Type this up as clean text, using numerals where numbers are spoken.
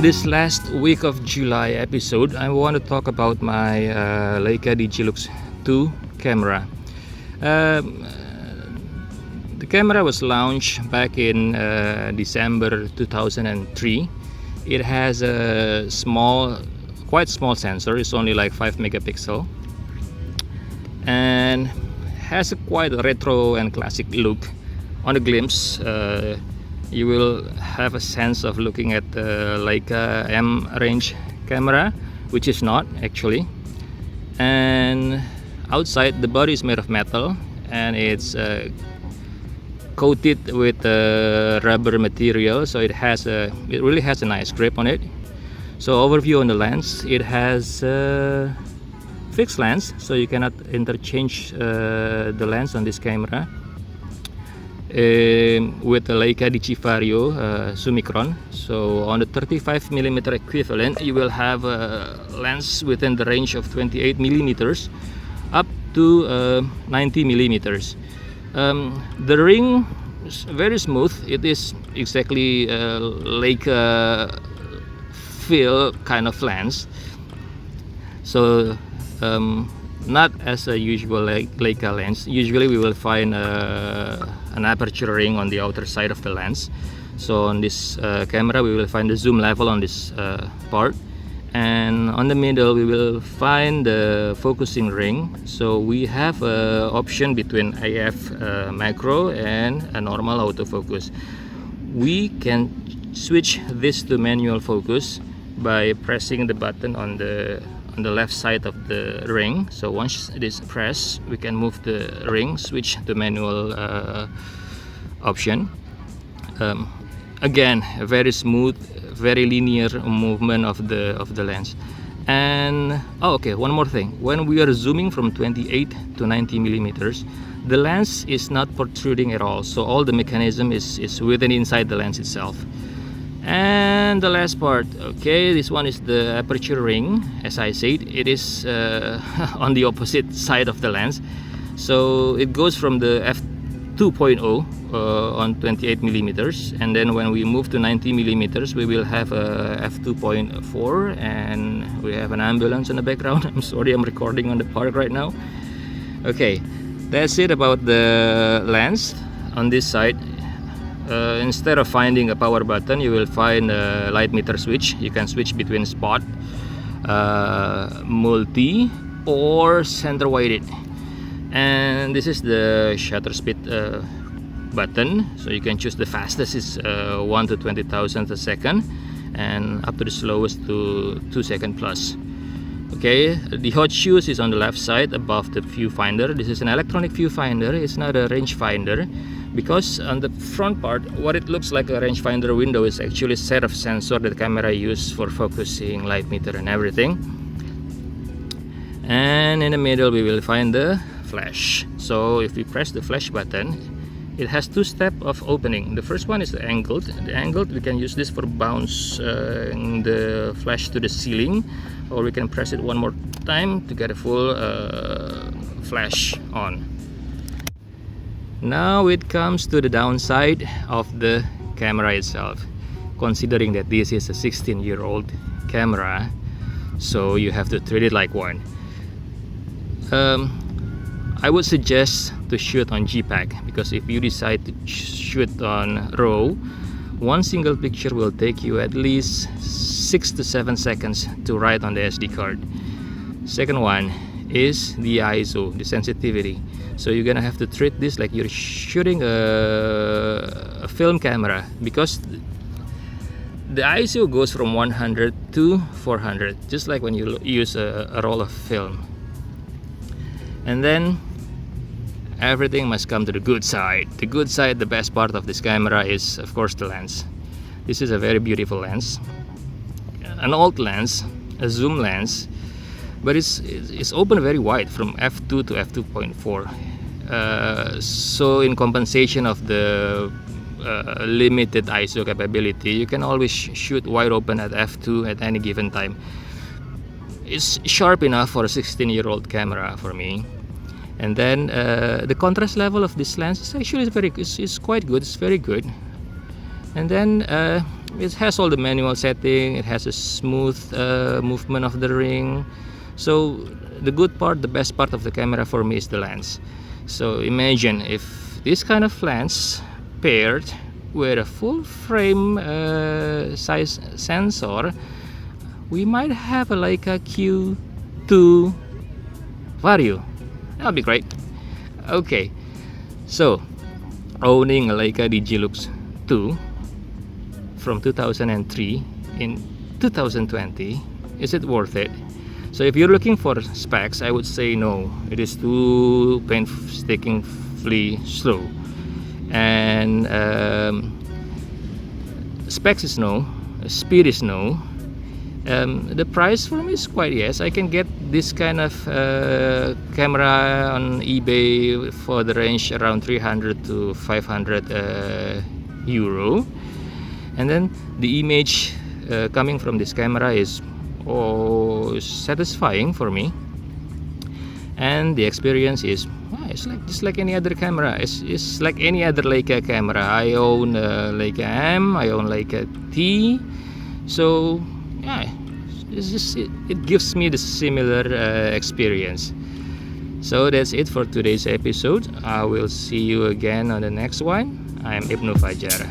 this last week of July episode, I want to talk about my Leica Digilux 2 camera. The camera was launched back in December 2003. It has a quite small sensor. It's only like 5 megapixel, and has a quite retro and classic look. On a glimpse, you will have a sense of looking at the Leica M range camera, which is not actually. And outside, the body is made of metal, and it's coated with rubber material, so it really has a nice grip on it. So overview on the lens, it has fixed lens, so you cannot interchange the lens on this camera. With the Leica Digivario Summicron. So on the 35mm equivalent, you will have a lens within the range of 28mm up to 90mm. The ring is very smooth. It is exactly Leica feel kind of lens. So not as a usual Leica lens. Usually we will find an aperture ring on the outer side of the lens. So on this camera we will find the zoom level on this part, and on the middle we will find the focusing ring. So we have an option between AF macro and a normal autofocus. We can switch this to manual focus by pressing the button on the left side of the ring. So once it is pressed, we can move the ring, switch to manual option. Again, a very smooth, very linear movement of the lens. And okay, one more thing. When we are zooming from 28 to 90mm, the lens is not protruding at all. So all the mechanism is within inside the lens itself. And the last part, okay, this one is the aperture ring. As I said, it is on the opposite side of the lens. So it goes from the f2.0 on 28mm, and then when we move to 90mm, we will have a f2.4, and we have an ambulance in the background. I'm sorry, I'm recording on the park right now. Okay, that's it about the lens. On this side, instead of finding a power button, you will find a light meter switch. You can switch between spot, multi, or center weighted. And this is the shutter speed button. So you can choose the fastest is 1 to 20,000 a second, and up to the slowest to 2 seconds plus. Okay, the hot shoes is on the left side above the viewfinder. This is an electronic viewfinder. It's not a rangefinder, because on the front part, what it looks like a rangefinder window is actually a set of sensors that the camera uses for focusing, light meter, and everything. And in the middle we will find the flash. So if we press the flash button, it has two steps of opening. The first one is the angled. The angled, we can use this for bounce the flash to the ceiling, or we can press it one more time to get a full flash on. Now it comes to the downside of the camera itself. Considering that this is a 16-year-old camera, so you have to treat it like one. I would suggest to shoot on JPEG, because if you decide to shoot on RAW, one single picture will take you at least 6 to 7 seconds to write on the SD card. Second one is the ISO, the sensitivity. So you're gonna have to treat this like you're shooting a film camera, because the ISO goes from 100 to 400, just like when you use a roll of film. And then everything must come to the good side. The good side, the best part of this camera is, of course, the lens. This is a very beautiful lens, an old lens, a zoom lens, but it's open very wide from f2 to f2.4. So in compensation of the limited ISO capability, you can always shoot wide open at f2 at any given time. It's sharp enough for a 16-year-old camera for me. And then the contrast level of this lens is actually it's quite good. It's very good. And then it has all the manual setting. It has a smooth movement of the ring. So the good part, the best part of the camera for me is the lens. So imagine if this kind of lens paired with a full frame size sensor, we might have a Leica Q2 Vario. That'll be great. Okay, so owning a Leica Digilux 2 from 2003 in 2020, is it worth it? So if you're looking for specs, I would say no. It is too painstakingly slow. And specs is no, speed is no. The price for me is quite yes. I can get this kind of camera on eBay for the range around 300 to 500 euro. And then the image coming from this camera is satisfying for me, and the experience is it's like just like any other camera. It's like any other Leica camera. I own Leica M, I own Leica T, so yeah, it gives me the similar experience. So that's it for today's episode. I will see you again on the next one. I'm Ibnu Fajar.